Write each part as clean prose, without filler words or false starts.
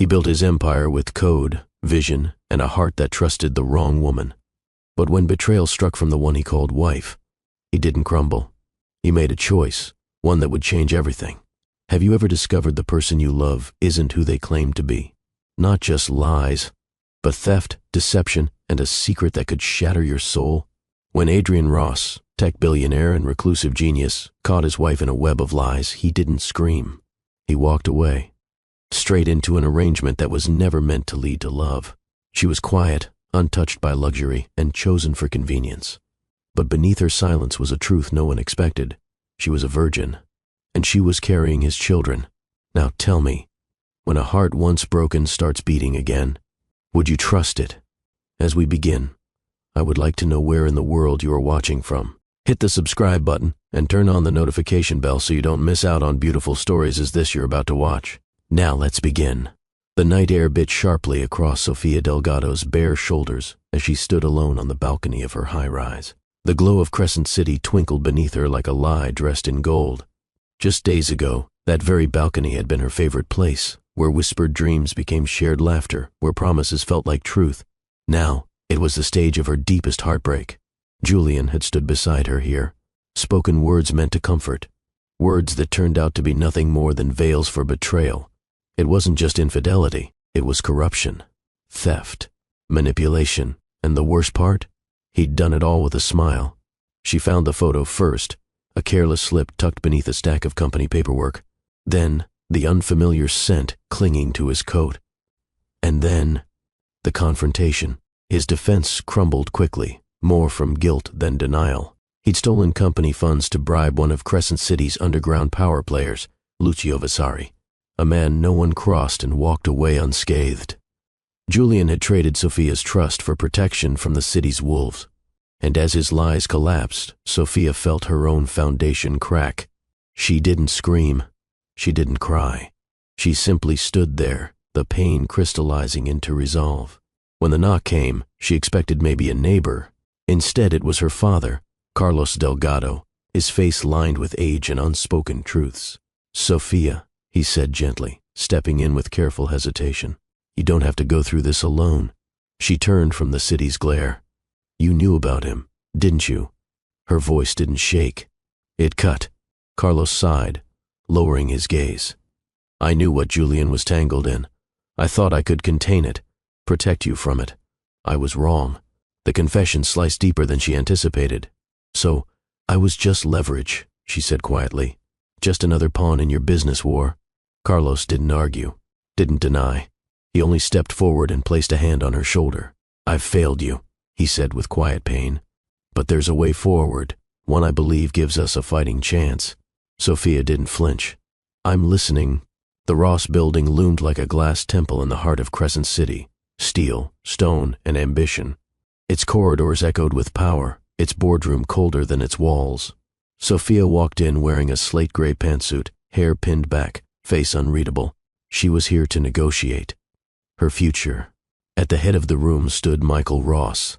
He built his empire with code, vision, and a heart that trusted the wrong woman. But when betrayal struck from the one he called wife, he didn't crumble. He made a choice, one that would change everything. Have you ever discovered the person you love isn't who they claim to be? Not just lies, but theft, deception, and a secret that could shatter your soul? When Adrian Ross, tech billionaire and reclusive genius, caught his wife in a web of lies, he didn't scream. He walked away, straight into an arrangement that was never meant to lead to love. She was quiet, untouched by luxury, and chosen for convenience. But beneath her silence was a truth no one expected. She was a virgin, and she was carrying his children. Now tell me, when a heart once broken starts beating again, would you trust it? As we begin, I would like to know where in the world you are watching from. Hit the subscribe button and turn on the notification bell so you don't miss out on beautiful stories as this you're about to watch. Now let's begin. The night air bit sharply across Sofia Delgado's bare shoulders as she stood alone on the balcony of her high-rise. The glow of Crescent City twinkled beneath her like a lie dressed in gold. Just days ago, that very balcony had been her favorite place, where whispered dreams became shared laughter, where promises felt like truth. Now, it was the stage of her deepest heartbreak. Julian had stood beside her here, spoken words meant to comfort, words that turned out to be nothing more than veils for betrayal. It wasn't just infidelity, it was corruption, theft, manipulation, and the worst part? He'd done it all with a smile. She found the photo first, a careless slip tucked beneath a stack of company paperwork. Then, the unfamiliar scent clinging to his coat. And then, the confrontation. His defense crumbled quickly, more from guilt than denial. He'd stolen company funds to bribe one of Crescent City's underground power players, Lucio Vasari, a man no one crossed and walked away unscathed. Julian had traded Sofia's trust for protection from the city's wolves, and as his lies collapsed, Sofia felt her own foundation crack. She didn't scream. She didn't cry. She simply stood there, the pain crystallizing into resolve. When the knock came, she expected maybe a neighbor. Instead, it was her father, Carlos Delgado, his face lined with age and unspoken truths. "Sofia," he said gently, stepping in with careful hesitation. "You don't have to go through this alone." She turned from the city's glare. "You knew about him, didn't you?" Her voice didn't shake. It cut. Carlos sighed, lowering his gaze. "I knew what Julian was tangled in. I thought I could contain it, protect you from it. I was wrong." The confession sliced deeper than she anticipated. "So, I was just leverage," she said quietly. "Just another pawn in your business war." Carlos didn't argue, didn't deny. He only stepped forward and placed a hand on her shoulder. "I've failed you," he said with quiet pain. "But there's a way forward, one I believe gives us a fighting chance." Sofia didn't flinch. "I'm listening." The Ross building loomed like a glass temple in the heart of Crescent City. Steel, stone, and ambition. Its corridors echoed with power, its boardroom colder than its walls. Sofia walked in wearing a slate-gray pantsuit, hair pinned back, face unreadable. She was here to negotiate her future. At the head of the room stood Michael Ross,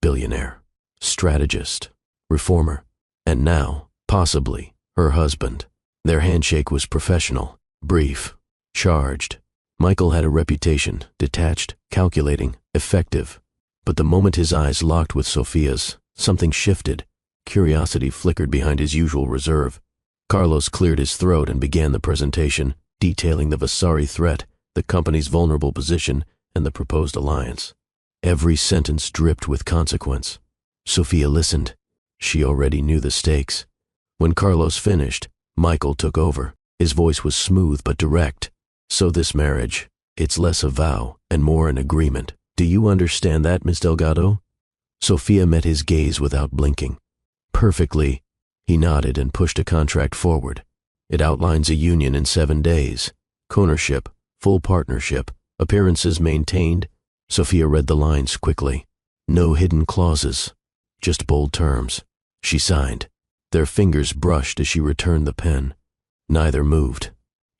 billionaire, strategist, reformer, and now, possibly, her husband. Their handshake was professional, brief, charged. Michael had a reputation, detached, calculating, effective. But the moment his eyes locked with Sofia's, something shifted. Curiosity flickered behind his usual reserve. Carlos cleared his throat and began the presentation, detailing the Vasari threat, the company's vulnerable position, and the proposed alliance. Every sentence dripped with consequence. Sofia listened. She already knew the stakes. When Carlos finished, Michael took over. His voice was smooth but direct. "So this marriage, it's less a vow and more an agreement. Do you understand that, Miss Delgado?" Sofia met his gaze without blinking. "Perfectly." He nodded and pushed a contract forward. "It outlines a union in 7 days. Ownership, full partnership, appearances maintained." Sofia read the lines quickly. No hidden clauses, just bold terms. She signed. Their fingers brushed as she returned the pen. Neither moved.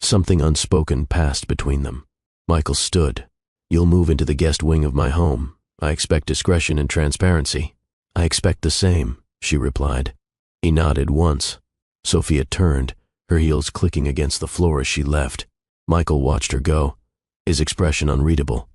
Something unspoken passed between them. Michael stood. "You'll move into the guest wing of my home. I expect discretion and transparency." "I expect the same," she replied. He nodded once. Sofia turned, her heels clicking against the floor as she left. Michael watched her go. his expression unreadable.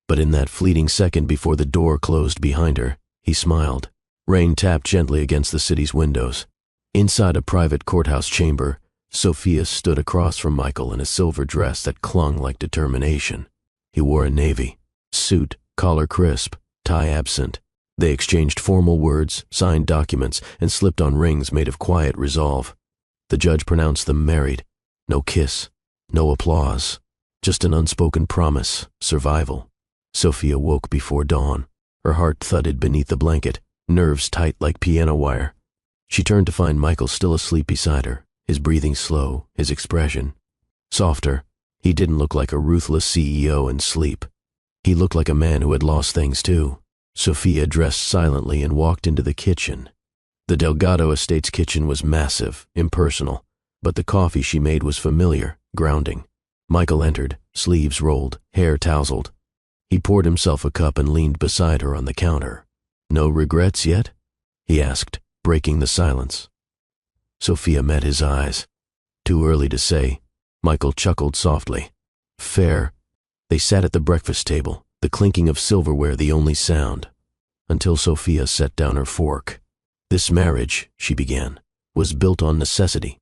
But in that fleeting second before the door closed behind her, he smiled. Rain tapped gently against the city's windows. Inside a private courthouse chamber, Sophia stood across from Michael in a silver dress that clung like determination. He wore a navy suit, collar crisp, tie absent. They exchanged formal words, signed documents, and slipped on rings made of quiet resolve. The judge pronounced them married. No kiss, no applause, just an unspoken promise, survival. Sophia woke before dawn. Her heart thudded beneath the blanket, nerves tight like piano wire. She turned to find Michael still asleep beside her, his breathing slow, his expression softer. He didn't look like a ruthless CEO in sleep. He looked like a man who had lost things too. Sophia dressed silently and walked into the kitchen. The Delgado Estate's kitchen was massive, impersonal, but the coffee she made was familiar, grounding. Michael entered, sleeves rolled, hair tousled. He poured himself a cup and leaned beside her on the counter. "No regrets yet?" he asked, breaking the silence. Sophia met his eyes. "Too early to say." Michael chuckled softly. "Fair." They sat at the breakfast table, the clinking of silverware the only sound, until Sophia set down her fork. "This marriage," she began, "was built on necessity.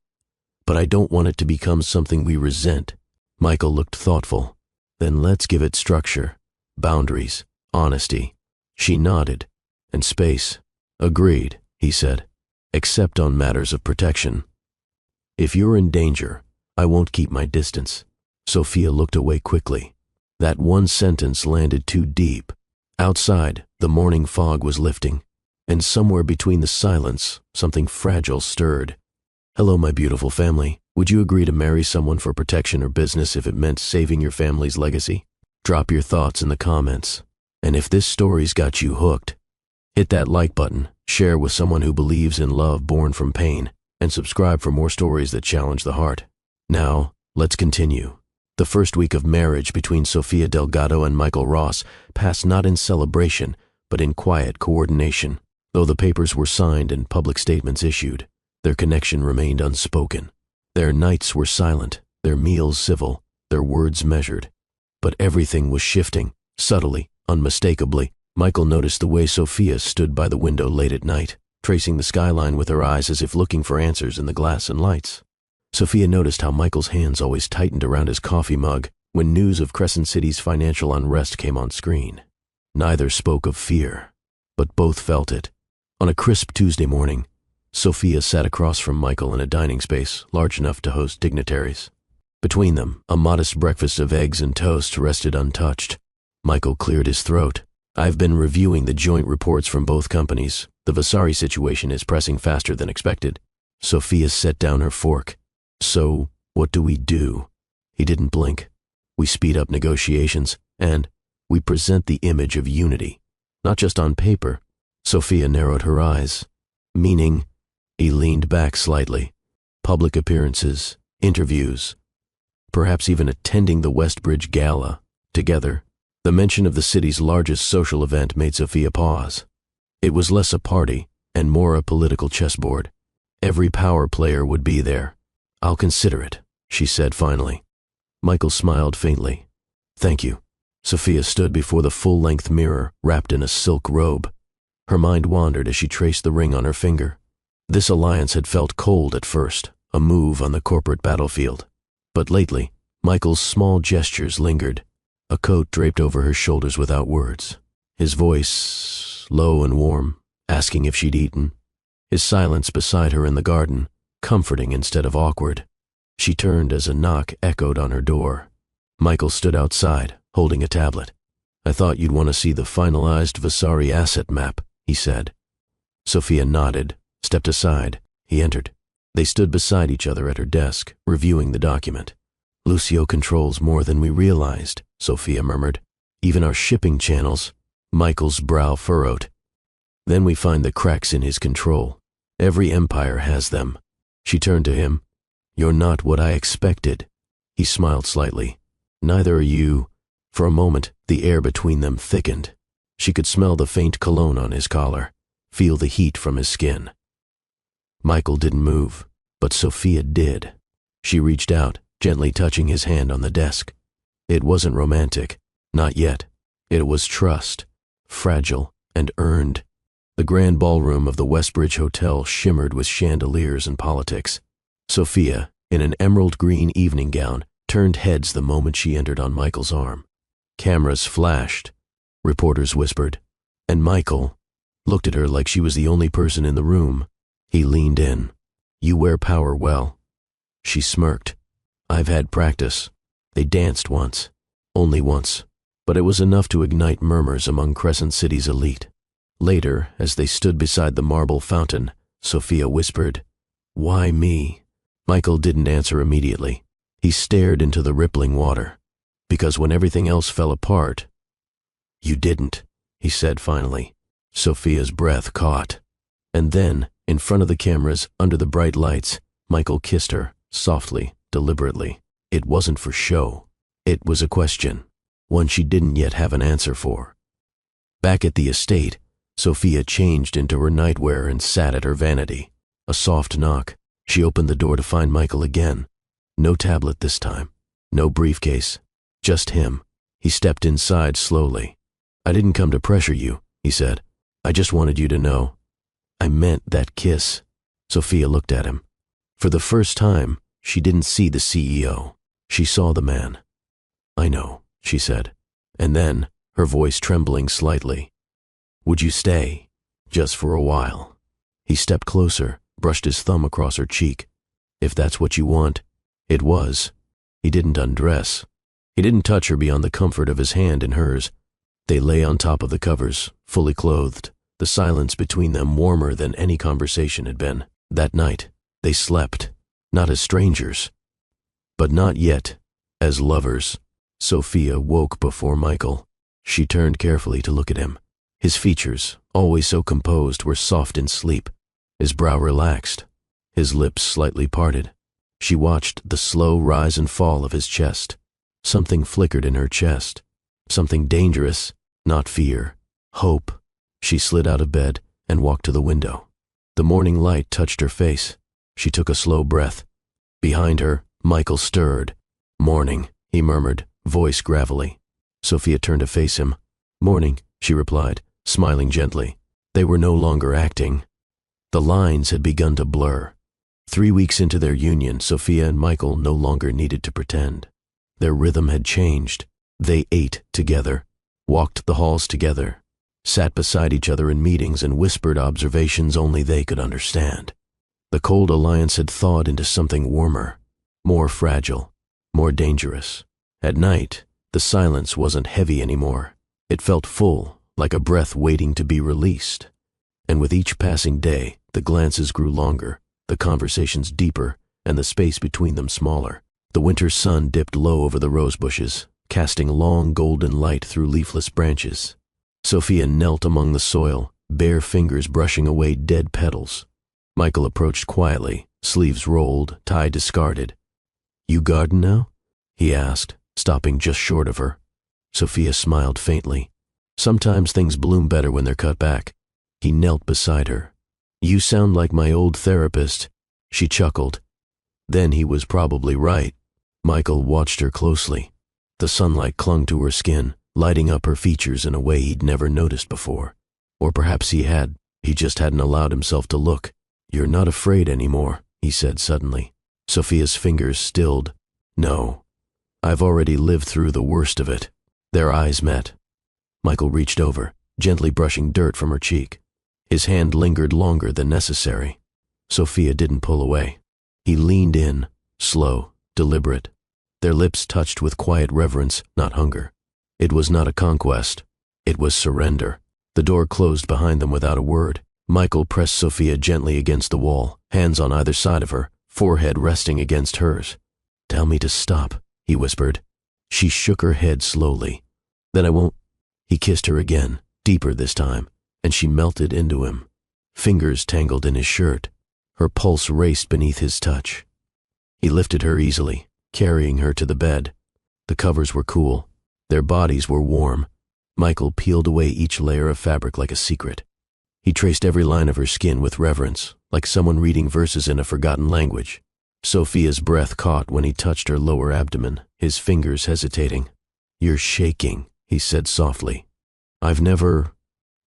But I don't want it to become something we resent." Michael looked thoughtful. "Then let's give it structure, boundaries, honesty." She nodded. "And space." "Agreed," he said, "except on matters of protection. If you're in danger, I won't keep my distance." Sophia looked away quickly. That one sentence landed too deep. Outside, the morning fog was lifting, and somewhere between the silence, something fragile stirred. "Hello, my beautiful family. Would you agree to marry someone for protection or business if it meant saving your family's legacy? Drop your thoughts in the comments. And if this story's got you hooked, hit that like button, share with someone who believes in love born from pain, and subscribe for more stories that challenge the heart. Now, let's continue. The first week of marriage between Sophia Delgado and Michael Ross passed not in celebration, but in quiet coordination. Though the papers were signed and public statements issued, their connection remained unspoken. Their nights were silent, their meals civil, their words measured. But everything was shifting, subtly, unmistakably. Michael noticed the way Sophia stood by the window late at night, tracing the skyline with her eyes as if looking for answers in the glass and lights. Sophia noticed how Michael's hands always tightened around his coffee mug when news of Crescent City's financial unrest came on screen. Neither spoke of fear, but both felt it. On a crisp Tuesday morning, Sophia sat across from Michael in a dining space large enough to host dignitaries. Between them, a modest breakfast of eggs and toast rested untouched. Michael cleared his throat. "I've been reviewing the joint reports from both companies. The Vasari situation is pressing faster than expected." Sophia set down her fork. "So, what do we do?" He didn't blink. "We speed up negotiations, and we present the image of unity, not just on paper." Sophia narrowed her eyes. "Meaning?" He leaned back slightly. "Public appearances, interviews, perhaps even attending the Westbridge Gala together." The mention of the city's largest social event made Sophia pause. It was less a party and more a political chessboard. Every power player would be there. "I'll consider it," she said finally. Michael smiled faintly. "Thank you." Sophia stood before the full-length mirror, wrapped in a silk robe. Her mind wandered as she traced the ring on her finger. This alliance had felt cold at first, a move on the corporate battlefield. But lately, Michael's small gestures lingered. A coat draped over her shoulders without words. His voice, low and warm, asking if she'd eaten. His silence beside her in the garden, comforting instead of awkward. She turned as a knock echoed on her door. Michael stood outside, holding a tablet. "I thought you'd want to see the finalized Vasari asset map," he said. Sophia nodded, stepped aside. He entered. They stood beside each other at her desk, reviewing the document. "Lucio controls more than we realized," Sophia murmured. "Even our shipping channels." Michael's brow furrowed. "Then we find the cracks in his control. Every empire has them." She turned to him. "You're not what I expected." He smiled slightly. "Neither are you." For a moment, the air between them thickened. She could smell the faint cologne on his collar, feel the heat from his skin. Michael didn't move, but Sophia did. She reached out, gently touching his hand on the desk. It wasn't romantic. Not yet. It was trust. Fragile and earned. The grand ballroom of the Westbridge Hotel shimmered with chandeliers and politics. Sophia, in an emerald green evening gown, turned heads the moment she entered on Michael's arm. Cameras flashed. Reporters whispered. And Michael looked at her like she was the only person in the room. He leaned in. "You wear power well." She smirked. "I've had practice." They danced once. Only once. But it was enough to ignite murmurs among Crescent City's elite. Later, as they stood beside the marble fountain, Sophia whispered, "Why me?" Michael didn't answer immediately. He stared into the rippling water. "Because when everything else fell apart—" "You didn't," he said finally. Sophia's breath caught. And then, in front of the cameras, under the bright lights, Michael kissed her, softly, deliberately. It wasn't for show. It was a question, one she didn't yet have an answer for. Back at the estate, Sophia changed into her nightwear and sat at her vanity. A soft knock. She opened the door to find Michael again. No tablet this time. No briefcase. Just him. He stepped inside slowly. "I didn't come to pressure you," he said. "I just wanted you to know. I meant that kiss." Sophia looked at him. For the first time, she didn't see the CEO. She saw the man. "I know," she said. And then, her voice trembling slightly, "Would you stay? Just for a while?" He stepped closer, brushed his thumb across her cheek. "If that's what you want." It was. He didn't undress. He didn't touch her beyond the comfort of his hand in hers. They lay on top of the covers, fully clothed, the silence between them warmer than any conversation had been. That night, they slept, not as strangers, but not yet as lovers. Sophia woke before Michael. She turned carefully to look at him. His features, always so composed, were soft in sleep. His brow relaxed, his lips slightly parted. She watched the slow rise and fall of his chest. Something flickered in her chest. Something dangerous, not fear. Hope. She slid out of bed and walked to the window. The morning light touched her face. She took a slow breath. Behind her, Michael stirred. "Morning," he murmured, voice gravelly. Sophia turned to face him. "Morning," she replied, smiling gently. They were no longer acting. The lines had begun to blur. 3 weeks into their union, Sophia and Michael no longer needed to pretend. Their rhythm had changed. They ate together, walked the halls together, sat beside each other in meetings and whispered observations only they could understand. The cold alliance had thawed into something warmer, more fragile, more dangerous. At night, the silence wasn't heavy anymore. It felt full, like a breath waiting to be released. And with each passing day, the glances grew longer, the conversations deeper, and the space between them smaller. The winter sun dipped low over the rose bushes, casting long golden light through leafless branches. Sophia knelt among the soil, bare fingers brushing away dead petals. Michael approached quietly, sleeves rolled, tie discarded. "You garden now?" he asked, stopping just short of her. Sophia smiled faintly. "Sometimes things bloom better when they're cut back." He knelt beside her. "You sound like my old therapist." She chuckled. Then he was probably right. Michael watched her closely. The sunlight clung to her skin, lighting up her features in a way he'd never noticed before. Or perhaps he had. He just hadn't allowed himself to look. "You're not afraid anymore," he said suddenly. Sophia's fingers stilled. "No. I've already lived through the worst of it." Their eyes met. Michael reached over, gently brushing dirt from her cheek. His hand lingered longer than necessary. Sophia didn't pull away. He leaned in, slow, deliberate. Their lips touched with quiet reverence, not hunger. It was not a conquest. It was surrender. The door closed behind them without a word. Michael pressed Sophia gently against the wall, hands on either side of her, forehead resting against hers. "Tell me to stop," he whispered. She shook her head slowly. "Then I won't." He kissed her again, deeper this time, and she melted into him. Fingers tangled in his shirt. Her pulse raced beneath his touch. He lifted her easily, carrying her to the bed. The covers were cool. Their bodies were warm. Michael peeled away each layer of fabric like a secret. He traced every line of her skin with reverence, like someone reading verses in a forgotten language. Sophia's breath caught when he touched her lower abdomen, his fingers hesitating. "You're shaking," he said softly. "I've never,"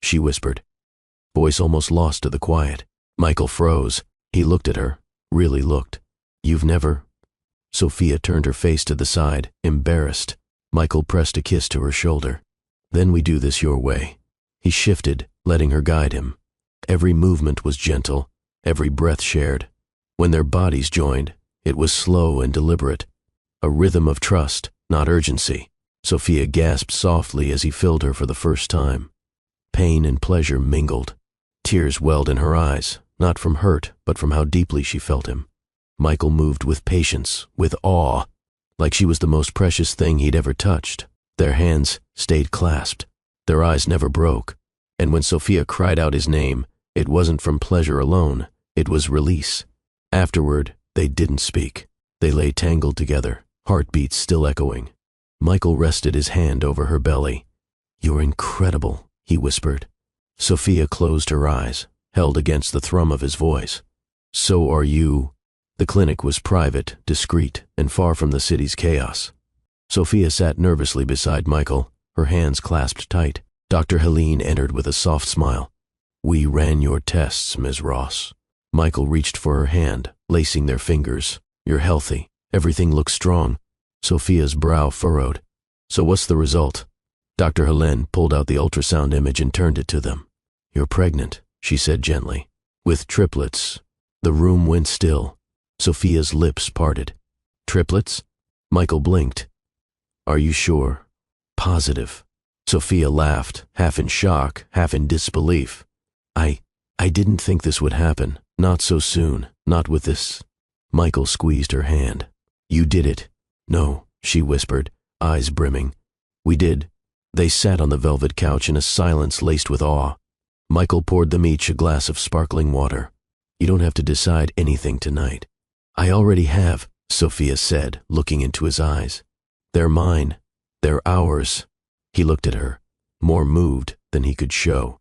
she whispered, voice almost lost to the quiet. Michael froze. He looked at her, really looked. "You've never?" Sophia turned her face to the side, embarrassed. Michael pressed a kiss to her shoulder. "Then we do this your way." He shifted, letting her guide him. Every movement was gentle, every breath shared. When their bodies joined, it was slow and deliberate, a rhythm of trust, not urgency. Sophia gasped softly as he filled her for the first time. Pain and pleasure mingled. Tears welled in her eyes, not from hurt, but from how deeply she felt him. Michael moved with patience, with awe, like she was the most precious thing he'd ever touched. Their hands stayed clasped. Their eyes never broke. And when Sophia cried out his name, it wasn't from pleasure alone, it was release. Afterward, they didn't speak. They lay tangled together, heartbeats still echoing. Michael rested his hand over her belly. "You're incredible," he whispered. Sophia closed her eyes, held against the thrum of his voice. "So are you." The clinic was private, discreet, and far from the city's chaos. Sophia sat nervously beside Michael, her hands clasped tight. Dr. Helene entered with a soft smile. "We ran your tests, Ms. Ross." Michael reached for her hand, lacing their fingers. "You're healthy. Everything looks strong." Sophia's brow furrowed. "So what's the result?" Dr. Helene pulled out the ultrasound image and turned it to them. "You're pregnant," she said gently. "With triplets." The room went still. Sophia's lips parted. "Triplets?" Michael blinked. "Are you sure?" "Positive." Sophia laughed, half in shock, half in disbelief. I didn't think this would happen. Not so soon. Not with this." Michael squeezed her hand. "You did it." "No," she whispered, eyes brimming. "We did." They sat on the velvet couch in a silence laced with awe. Michael poured them each a glass of sparkling water. "You don't have to decide anything tonight." "I already have," Sophia said, looking into his eyes. "They're mine. They're ours." He looked at her, more moved than he could show.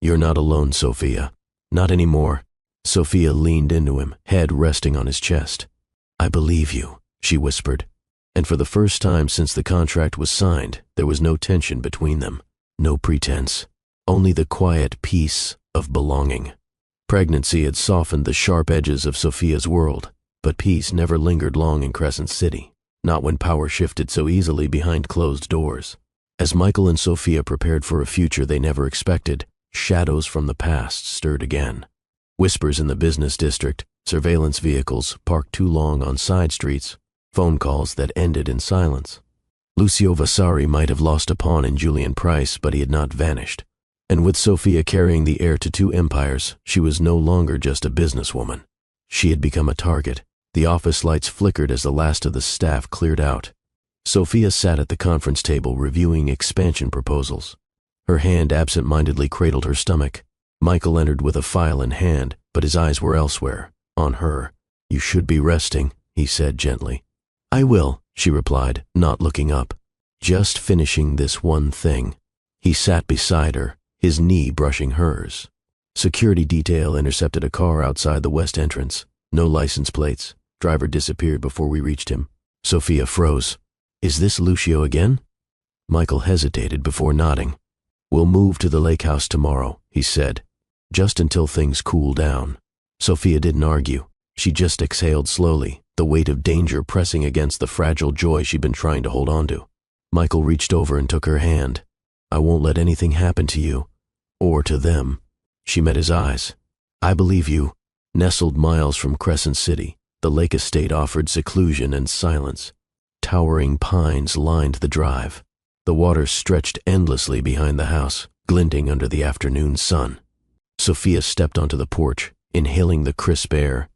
"You're not alone, Sophia. Not anymore." Sophia leaned into him, head resting on his chest. "I believe you," she whispered. And for the first time since the contract was signed, there was no tension between them, no pretense, only the quiet peace of belonging. Pregnancy had softened the sharp edges of Sophia's world, but peace never lingered long in Crescent City, not when power shifted so easily behind closed doors. As Michael and Sophia prepared for a future they never expected, shadows from the past stirred again. Whispers in the business district, surveillance vehicles parked too long on side streets, phone calls that ended in silence. Lucio Vasari might have lost a pawn in Julian Price, but he had not vanished. And with Sophia carrying the heir to two empires, she was no longer just a businesswoman. She had become a target. The office lights flickered as the last of the staff cleared out. Sophia sat at the conference table reviewing expansion proposals. Her hand absent-mindedly cradled her stomach. Michael entered with a file in hand, but his eyes were elsewhere, on her. "You should be resting," he said gently. "I will," she replied, not looking up. "Just finishing this one thing." He sat beside her, his knee brushing hers. Security detail intercepted a car outside the west entrance. No license plates. Driver disappeared before we reached him. Sophia froze. "Is this Lucio again?" Michael hesitated before nodding. "We'll move to the lake house tomorrow," he said, "just until things cool down." Sophia didn't argue. She just exhaled slowly, the weight of danger pressing against the fragile joy she'd been trying to hold on to. Michael reached over and took her hand. "I won't let anything happen to you, or to them." She met his eyes. "I believe you." Nestled miles from Crescent City, the lake estate offered seclusion and silence. Towering pines lined the drive. The water stretched endlessly behind the house, glinting under the afternoon sun. Sophia stepped onto the porch, inhaling the crisp air.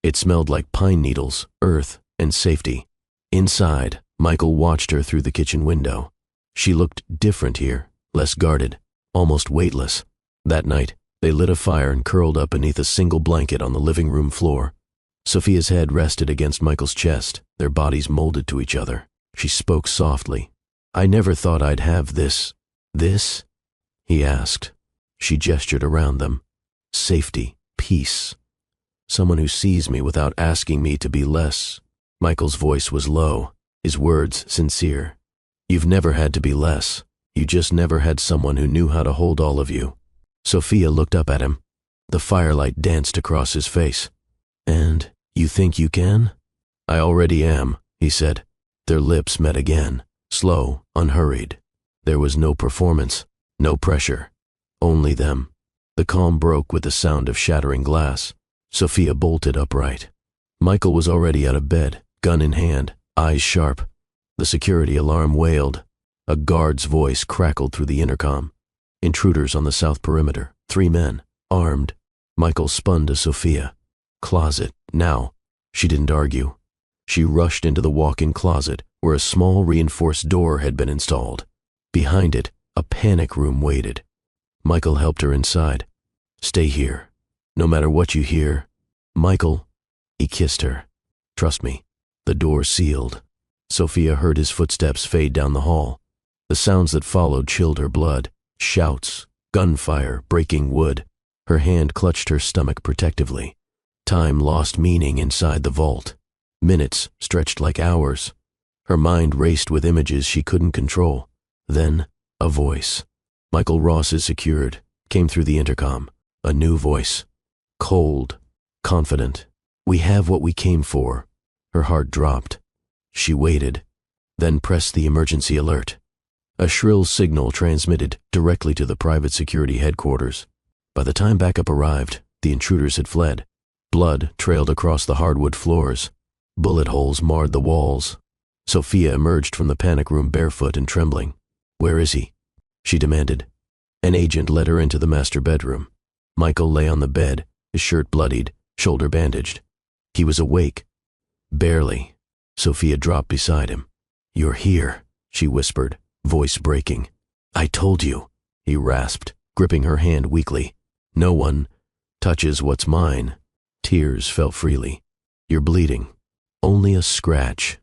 It smelled like pine needles, earth, and safety. Inside, Michael watched her through the kitchen window. She looked different here, less guarded, almost weightless. That night, they lit a fire and curled up beneath a single blanket on the living room floor. Sophia's head rested against Michael's chest, their bodies molded to each other. She spoke softly. "I never thought I'd have this." "This?" he asked. She gestured around them. "Safety, peace. Someone who sees me without asking me to be less." Michael's voice was low, his words sincere. You've never had to be less. You just never had someone who knew how to hold all of you." Sophia looked up at him. The firelight danced across his face. "And you think you can?" "I already am," he said. Their lips met again, slow, unhurried. There was no performance, no pressure, only them. The calm broke with the sound of shattering glass. Sophia bolted upright. Michael was already out of bed, gun in hand, eyes sharp. The security alarm wailed. A guard's voice crackled through the intercom. Intruders on the south perimeter, 3 men, armed. Michael spun to Sophia. Closet, now. She didn't argue. She rushed into the walk-in closet where a small reinforced door had been installed. Behind it, a panic room waited. Michael helped her inside. "Stay here. No matter what you hear." "Michael," he kissed her. "Trust me." The door sealed. Sophia heard his footsteps fade down the hall. The sounds that followed chilled her blood. Shouts, gunfire, breaking wood. Her hand clutched her stomach protectively. Time lost meaning inside the vault. Minutes stretched like hours. Her mind raced with images she couldn't control. Then, a voice. Michael Ross's secured, came through the intercom. A new voice. Cold, confident. "We have what we came for." Her heart dropped. She waited, then pressed the emergency alert. A shrill signal transmitted directly to the private security headquarters. By the time backup arrived, the intruders had fled. Blood trailed across the hardwood floors. Bullet holes marred the walls. Sophia emerged from the panic room barefoot and trembling. "Where is he?" she demanded. An agent led her into the master bedroom. Michael lay on the bed, his shirt bloodied, shoulder bandaged. He was awake. Barely. Sophia dropped beside him. "You're here," she whispered, voice breaking. "I told you," he rasped, gripping her hand weakly. "No one touches what's mine." Tears fell freely. "You're bleeding." "Only a scratch."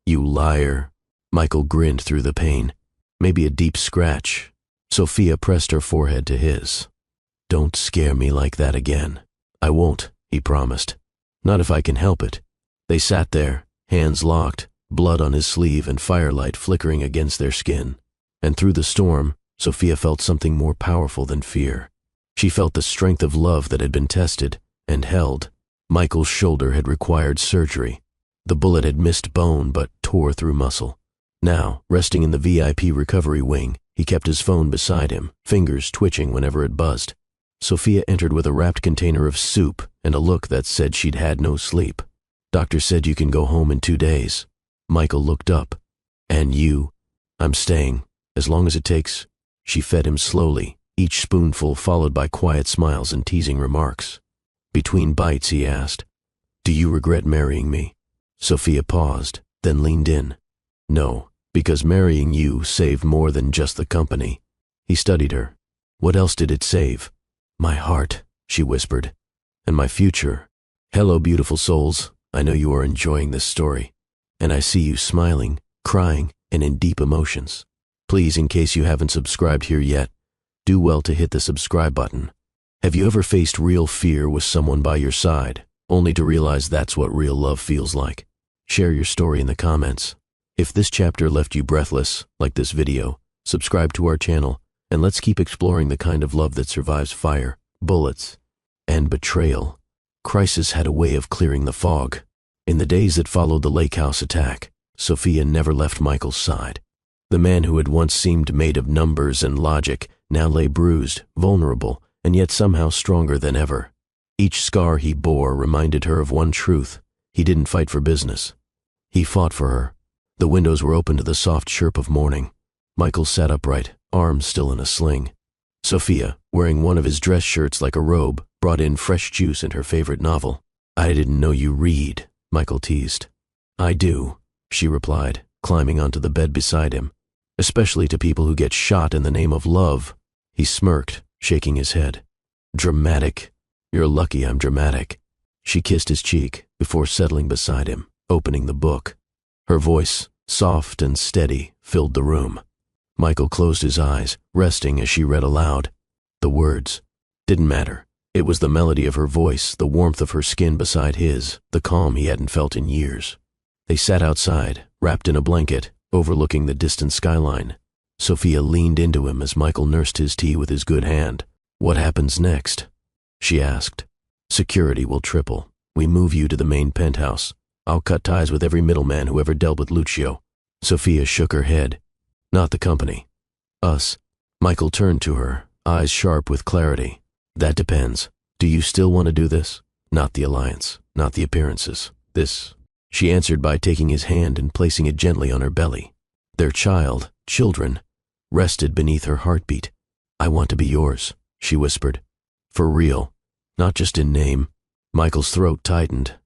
"You liar." Michael grinned through the pain. "Maybe a deep scratch." Sophia pressed her forehead to his. "Don't scare me like that again." "I won't," he promised. "Not if I can help it." They sat there, hands locked, blood on his sleeve and firelight flickering against their skin. And through the storm, Sophia felt something more powerful than fear. She felt the strength of love that had been tested and held. Michael's shoulder had required surgery. The bullet had missed bone but tore through muscle. Now, resting in the VIP recovery wing, he kept his phone beside him, fingers twitching whenever it buzzed. Sophia entered with a wrapped container of soup and a look that said she'd had no sleep. "Doctor said you can go home in 2 days." Michael looked up. "And you?" "I'm staying, as long as it takes." She fed him slowly, each spoonful followed by quiet smiles and teasing remarks. Between bites, he asked, "Do you regret marrying me?" Sophia paused, then leaned in. "No, because marrying you saved more than just the company." He studied her. "What else did it save?" "My heart," she whispered. "And my future. Hello, beautiful souls. I know you are enjoying this story. And I see you smiling, crying, and in deep emotions. Please, in case you haven't subscribed here yet, do well to hit the subscribe button. Have you ever faced real fear with someone by your side, only to realize that's what real love feels like? Share your story in the comments. If this chapter left you breathless, like this video, subscribe to our channel, and let's keep exploring the kind of love that survives fire, bullets, and betrayal. Crisis had a way of clearing the fog. In the days that followed the lake house attack, Sophia never left Michael's side. The man who had once seemed made of numbers and logic now lay bruised, vulnerable, and yet somehow stronger than ever. Each scar he bore reminded her of one truth: he didn't fight for business. He fought for her. The windows were open to the soft chirp of morning. Michael sat upright, arms still in a sling. Sophia, wearing one of his dress shirts like a robe, brought in fresh juice and her favorite novel. "I didn't know you read," Michael teased. "I do," she replied, climbing onto the bed beside him. "Especially to people who get shot in the name of love." He smirked, shaking his head. "Dramatic. You're lucky I'm dramatic." She kissed his cheek before settling beside him, opening the book. Her voice, soft and steady, filled the room. Michael closed his eyes, resting as she read aloud. The words didn't matter. It was the melody of her voice, the warmth of her skin beside his, the calm he hadn't felt in years. They sat outside, wrapped in a blanket, overlooking the distant skyline. Sophia leaned into him as Michael nursed his tea with his good hand. "What happens next?" she asked. "Security will triple. We move you to the main penthouse. I'll cut ties with every middleman who ever dealt with Lucio." Sophia shook her head. "Not the company. Us." Michael turned to her, eyes sharp with clarity. "That depends. Do you still want to do this? Not the alliance, not the appearances. This." She answered by taking his hand and placing it gently on her belly. Their children, rested beneath her heartbeat. "I want to be yours," she whispered. "For real, not just in name." Michael's throat tightened.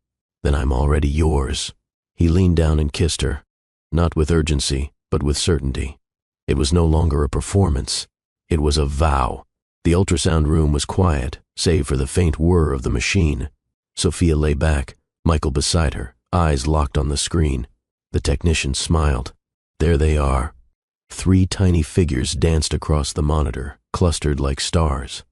"Then I'm already yours." He leaned down and kissed her, not with urgency, but with certainty. It was no longer a performance. It was a vow. The ultrasound room was quiet, save for the faint whir of the machine. Sophia lay back, Michael beside her, eyes locked on the screen. The technician smiled. There they are. 3 tiny figures danced across the monitor, clustered like stars.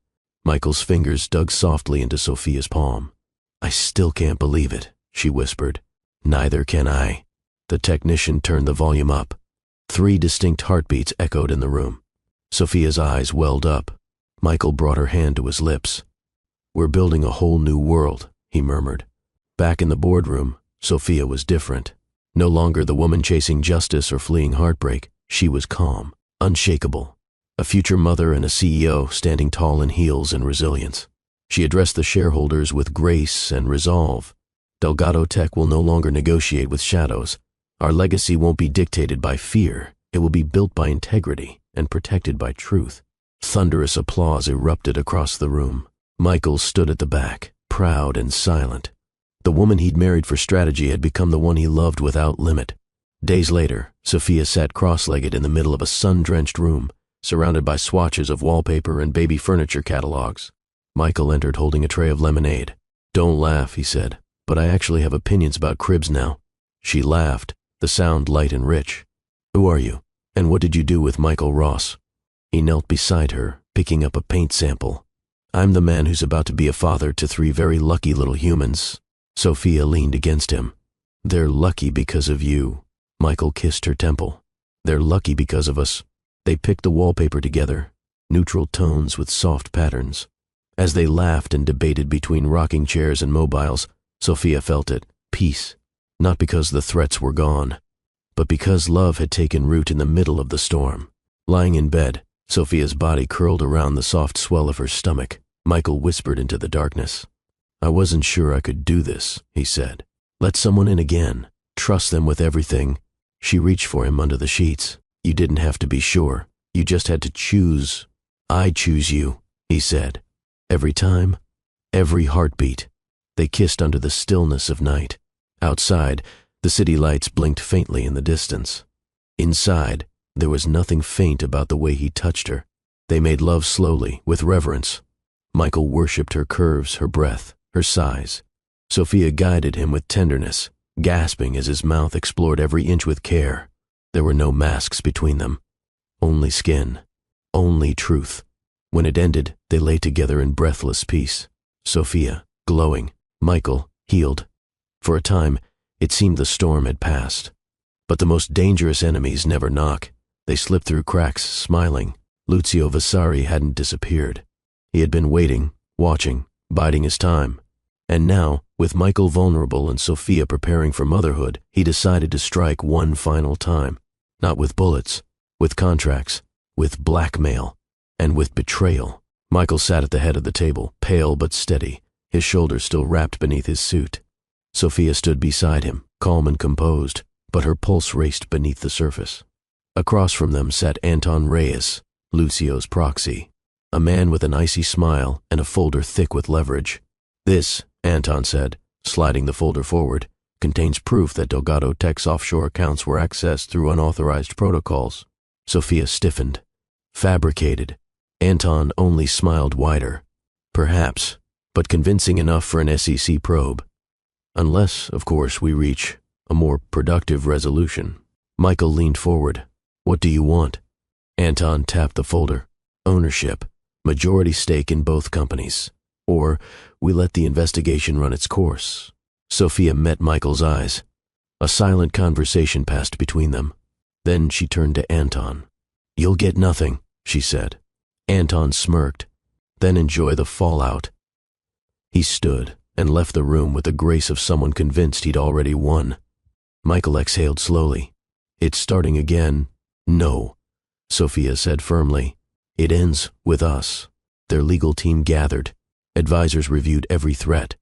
Michael's fingers dug softly into Sophia's palm. "I still can't believe it," she whispered. "Neither can I." The technician turned the volume up. 3 distinct heartbeats echoed in the room. Sophia's eyes welled up. Michael brought her hand to his lips. "We're building a whole new world," he murmured. Back in the boardroom, Sophia was different. No longer the woman chasing justice or fleeing heartbreak. She was calm, unshakable. A future mother and a CEO standing tall in heels and resilience. She addressed the shareholders with grace and resolve. Delgado Tech will no longer negotiate with shadows. Our legacy won't be dictated by fear. It will be built by integrity and protected by truth. Thunderous applause erupted across the room. Michael stood at the back, proud and silent. The woman he'd married for strategy had become the one he loved without limit. Days later, Sophia sat cross-legged in the middle of a sun-drenched room, surrounded by swatches of wallpaper and baby furniture catalogs. Michael entered holding a tray of lemonade. "Don't laugh," he said, "but I actually have opinions about cribs now." She laughed, the sound light and rich. "Who are you? And what did you do with Michael Ross?" He knelt beside her, picking up a paint sample. "I'm the man who's about to be a father to 3 very lucky little humans." Sophia leaned against him. "They're lucky because of you." Michael kissed her temple. "They're lucky because of us." They picked the wallpaper together, neutral tones with soft patterns. As they laughed and debated between rocking chairs and mobiles, Sophia felt it, peace. Not because the threats were gone, but because love had taken root in the middle of the storm. Lying in bed, Sophia's body curled around the soft swell of her stomach. Michael whispered into the darkness. "I wasn't sure I could do this," he said. "Let someone in again. Trust them with everything." She reached for him under the sheets. "You didn't have to be sure. You just had to choose." "I choose you," he said. Every time, every heartbeat. They kissed under the stillness of night. Outside, the city lights blinked faintly in the distance. Inside, there was nothing faint about the way he touched her. They made love slowly, with reverence. Michael worshipped her curves, her breath, her sighs. Sophia guided him with tenderness, gasping as his mouth explored every inch with care. There were no masks between them. Only skin. Only truth. When it ended, they lay together in breathless peace. Sophia, glowing. Michael, healed. For a time, it seemed the storm had passed. But the most dangerous enemies never knock. They slip through cracks, smiling. Lucio Vasari hadn't disappeared. He had been waiting, watching, biding his time. And now, with Michael vulnerable and Sophia preparing for motherhood, he decided to strike one final time. Not with bullets, with contracts, with blackmail, and with betrayal. Michael sat at the head of the table, pale but steady, his shoulders still wrapped beneath his suit. Sophia stood beside him, calm and composed, but her pulse raced beneath the surface. Across from them sat Anton Reyes, Lucio's proxy, a man with an icy smile and a folder thick with leverage. "This," Anton said, sliding the folder forward, "contains proof that Delgado Tech's offshore accounts were accessed through unauthorized protocols." Sophia stiffened. Fabricated. Anton only smiled wider. "Perhaps, but convincing enough for an SEC probe. Unless, of course, we reach a more productive resolution." Michael leaned forward. "What do you want?" Anton tapped the folder. "Ownership. Majority stake in both companies. Or we let the investigation run its course." Sophia met Michael's eyes. A silent conversation passed between them. Then she turned to Anton. "You'll get nothing," she said. Anton smirked. "Then enjoy the fallout." He stood and left the room with the grace of someone convinced he'd already won. Michael exhaled slowly. "It's starting again." "No," Sophia said firmly. "It ends with us." Their legal team gathered. Advisors reviewed every threat.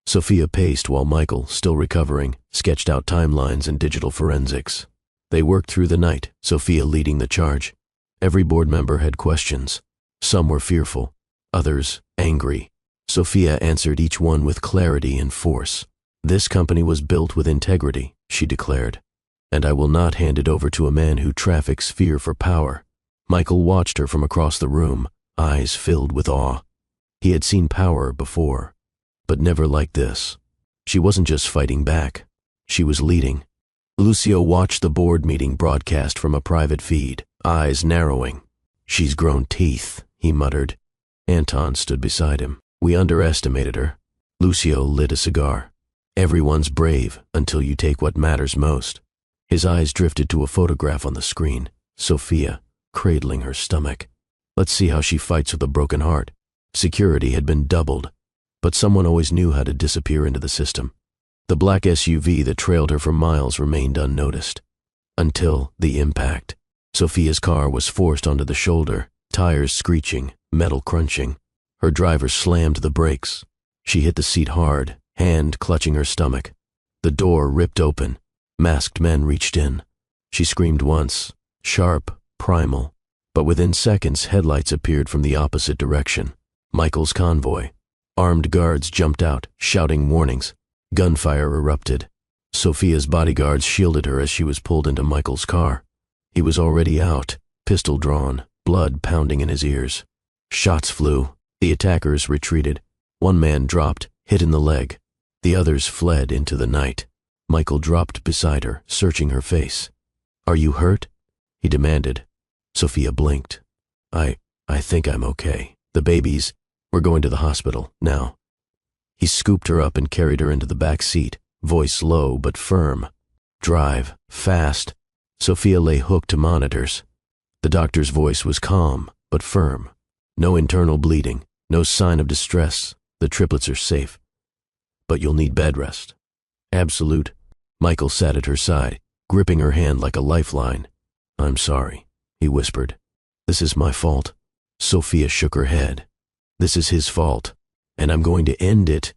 Sophia paced while Michael, still recovering, sketched out timelines and digital forensics. They worked through the night, Sophia leading the charge. Every board member had questions. Some were fearful, others angry. Sophia answered each one with clarity and force. "This company was built with integrity," she declared, "and I will not hand it over to a man who traffics fear for power." Michael watched her from across the room, eyes filled with awe. He had seen power before, but never like this. She wasn't just fighting back, she was leading. Lucio watched the board meeting broadcast from a private feed, eyes narrowing. "She's grown teeth," he muttered. Anton stood beside him. "We underestimated her." Lucio lit a cigar. "Everyone's brave until you take what matters most." His eyes drifted to a photograph on the screen, Sophia, cradling her stomach. Let's see how she fights with a broken heart. Security had been doubled, but someone always knew how to disappear into the system. The black SUV that trailed her for miles remained unnoticed. Until the impact. Sophia's car was forced onto the shoulder, tires screeching, metal crunching. Her driver slammed the brakes. She hit the seat hard, hand clutching her stomach. The door ripped open. Masked men reached in. She screamed once, sharp, primal, but within seconds headlights appeared from the opposite direction. Michael's convoy. Armed guards jumped out, shouting warnings. Gunfire erupted. Sophia's bodyguards shielded her as she was pulled into Michael's car. He was already out, pistol drawn, blood pounding in his ears. Shots flew. The attackers retreated. One man dropped, hit in the leg. The others fled into the night. Michael dropped beside her, searching her face. "Are you hurt?" he demanded. Sophia blinked. I think I'm okay. The babies, we're going to the hospital, now." He scooped her up and carried her into the back seat, voice low but firm. "Drive, fast." Sophia lay hooked to monitors. The doctor's voice was calm but firm. "No internal bleeding, no sign of distress. The triplets are safe. But you'll need bed rest." "Absolute." Michael sat at her side, gripping her hand like a lifeline. "I'm sorry," he whispered. "This is my fault." Sophia shook her head. "This is his fault, and I'm going to end it."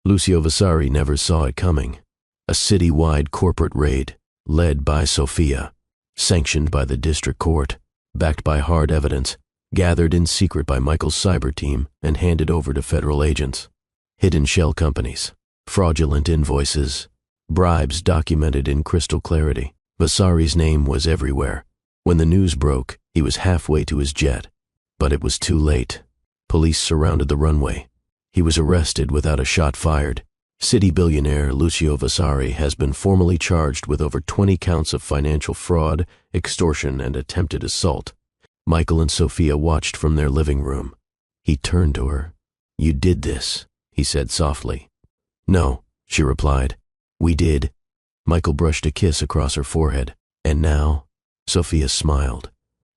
Lucio Vasari never saw it coming. A city-wide corporate raid, led by Sophia, sanctioned by the district court, backed by hard evidence, gathered in secret by Michael's cyber team and handed over to federal agents. Hidden shell companies, fraudulent invoices, bribes documented in crystal clarity. Vasari's name was everywhere. When the news broke, he was halfway to his jet. But it was too late. Police surrounded the runway. He was arrested without a shot fired. City billionaire Lucio Vasari has been formally charged with over 20 counts of financial fraud, extortion, and attempted assault. Michael and Sophia watched from their living room. He turned to her. "You did this," he said softly. "No," she replied. "We did." Michael brushed a kiss across her forehead. "And now?" Sophia smiled.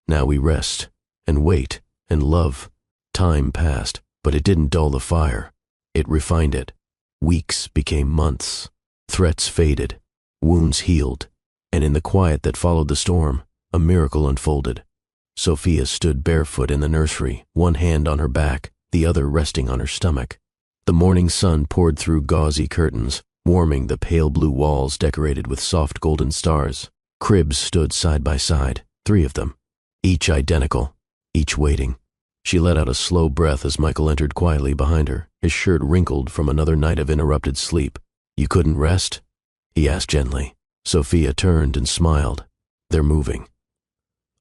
"Now we rest, and wait, and love." Time passed, but it didn't dull the fire. It refined it. Weeks became months. Threats faded. Wounds healed. And in the quiet that followed the storm, a miracle unfolded. Sophia stood barefoot in the nursery, one hand on her back, the other resting on her stomach. The morning sun poured through gauzy curtains, warming the pale blue walls decorated with soft golden stars. Cribs stood side by side, 3 of them, each identical, each waiting. She let out a slow breath as Michael entered quietly behind her, his shirt wrinkled from another night of interrupted sleep. "You couldn't rest?" he asked gently. Sophia turned and smiled. "They're moving.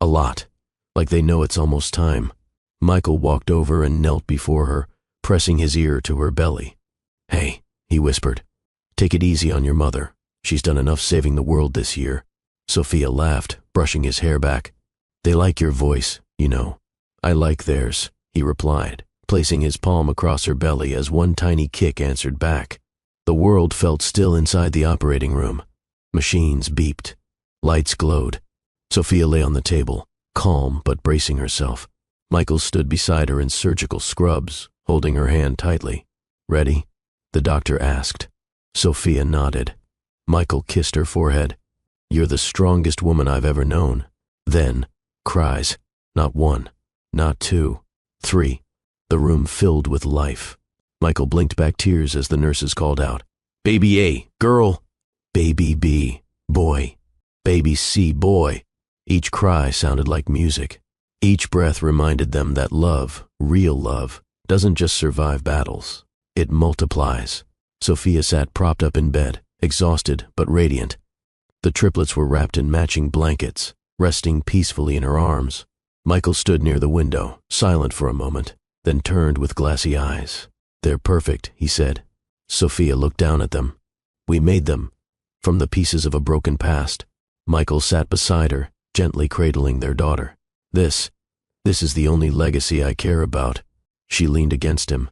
A lot, like they know it's almost time." Michael walked over and knelt before her, pressing his ear to her belly. "Hey," he whispered, "take it easy on your mother. She's done enough saving the world this year." Sophia laughed, brushing his hair back. "They like your voice, you know." "I like theirs," he replied, placing his palm across her belly as one tiny kick answered back. The world felt still inside the operating room. Machines beeped. Lights glowed. Sophia lay on the table, calm but bracing herself. Michael stood beside her in surgical scrubs, holding her hand tightly. "Ready?" the doctor asked. Sophia nodded. Michael kissed her forehead. "You're the strongest woman I've ever known." Then, cries. Not one, not two, three. The room filled with life. Michael blinked back tears as the nurses called out, "Baby A, girl. Baby B, boy. Baby C, boy." Each cry sounded like music. Each breath reminded them that love, real love, doesn't just survive battles. It multiplies. Sophia sat propped up in bed, exhausted but radiant. The triplets were wrapped in matching blankets, resting peacefully in her arms. Michael stood near the window, silent for a moment, then turned with glassy eyes. "They're perfect," he said. Sophia looked down at them. "We made them, from the pieces of a broken past." Michael sat beside her, gently cradling their daughter. This is the only legacy I care about." She leaned against him.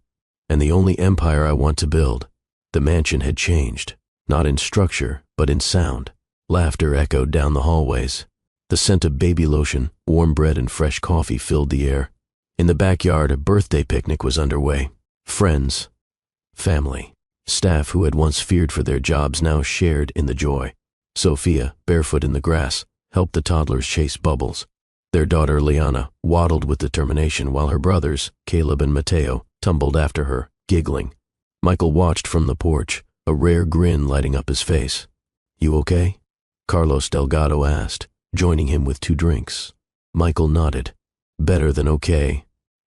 "And the only empire I want to build." The mansion had changed, not in structure, but in sound. Laughter echoed down the hallways. The scent of baby lotion, warm bread, and fresh coffee filled the air. In the backyard, a birthday picnic was underway. Friends, family, staff who had once feared for their jobs now shared in the joy. Sophia, barefoot in the grass, helped the toddlers chase bubbles. Their daughter, Liana, waddled with determination while her brothers, Caleb and Mateo, tumbled after her, giggling. Michael watched from the porch, a rare grin lighting up his face. "You okay?" Carlos Delgado asked, joining him with 2 drinks. Michael nodded. "Better than okay."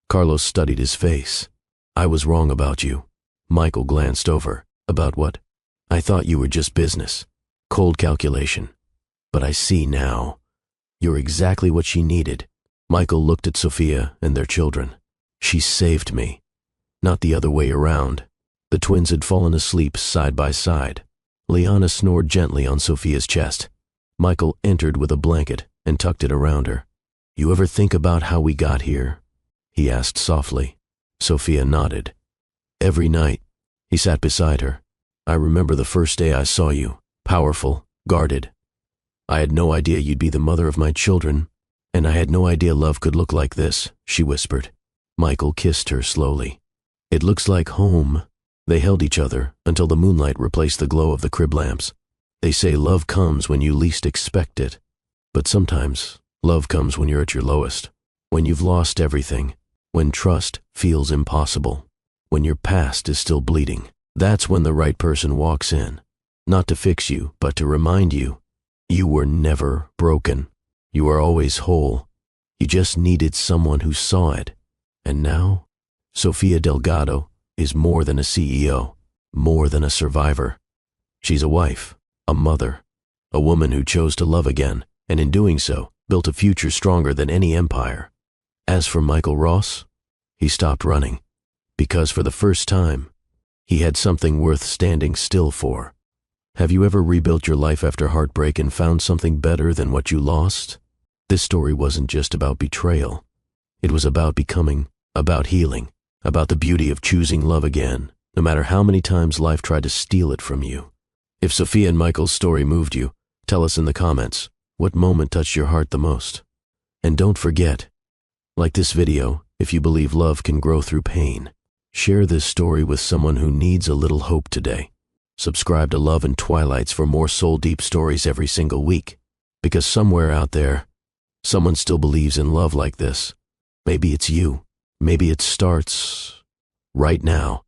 Carlos studied his face. "I was wrong about you." Michael glanced over. "About what?" "I thought you were just business. Cold calculation. But I see now. You're exactly what she needed." Michael looked at Sophia and their children. "She saved me. Not the other way around." The twins had fallen asleep side by side. Liana snored gently on Sophia's chest. Michael entered with a blanket and tucked it around her. "You ever think about how we got here?" he asked softly. Sophia nodded. "Every night." He sat beside her. "I remember the first day I saw you, powerful, guarded. I had no idea you'd be the mother of my children, and I had no idea love could look like this," she whispered. Michael kissed her slowly. "It looks like home." They held each other until the moonlight replaced the glow of the crib lamps. "They say love comes when you least expect it. But sometimes love comes when you're at your lowest, when you've lost everything, when trust feels impossible, when your past is still bleeding. That's when the right person walks in, not to fix you, but to remind you, you were never broken. You are always whole. You just needed someone who saw it. And now, Sophia Delgado is more than a CEO, more than a survivor. She's a wife, a mother, a woman who chose to love again, and in doing so, built a future stronger than any empire." As for Michael Ross, he stopped running, because for the first time, he had something worth standing still for. Have you ever rebuilt your life after heartbreak and found something better than what you lost? This story wasn't just about betrayal. It was about becoming, about healing, about the beauty of choosing love again, no matter how many times life tried to steal it from you. If Sophia and Michael's story moved you, tell us in the comments, what moment touched your heart the most? And don't forget, like this video, if you believe love can grow through pain, share this story with someone who needs a little hope today. Subscribe to Love and Twilights for more soul-deep stories every single week, because somewhere out there, someone still believes in love like this. Maybe it's you. Maybe it starts right now.